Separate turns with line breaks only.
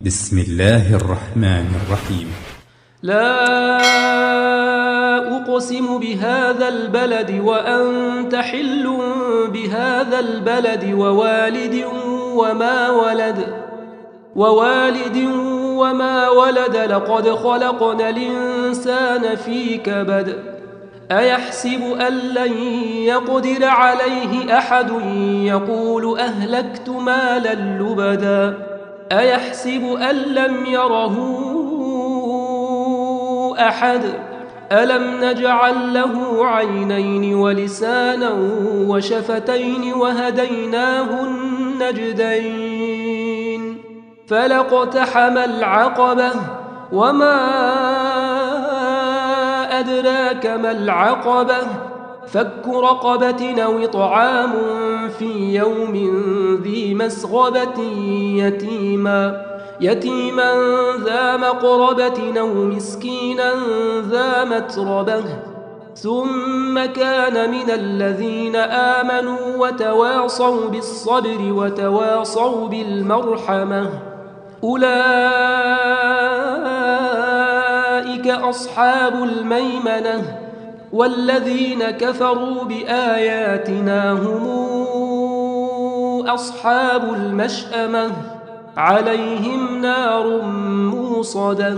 بسم الله الرحمن الرحيم.
لا أقسم بهذا البلد وأنت حل بهذا البلد ووالد وما ولد لقد خلقنا الإنسان في كبد أيحسب أن لن يقدر عليه أحد يقول أهلكت مالا لبدا أيحسب أن لم يره أحد ألم نجعل له عينين ولسانا وشفتين وهديناه النجدين فلاقتحم العقبة وما أدراك ما العقبة فك رقبة أو إطعام في يوم ذي مسغبة يتيما ذا مقربة أو مسكينا ذا متربة ثم كان من الذين آمنوا وتواصوا بالصبر وتواصوا بالمرحمة أولئك أصحاب الميمنة والذين كفروا بآياتنا هم أصحاب المشأمة عليهم نار موصدة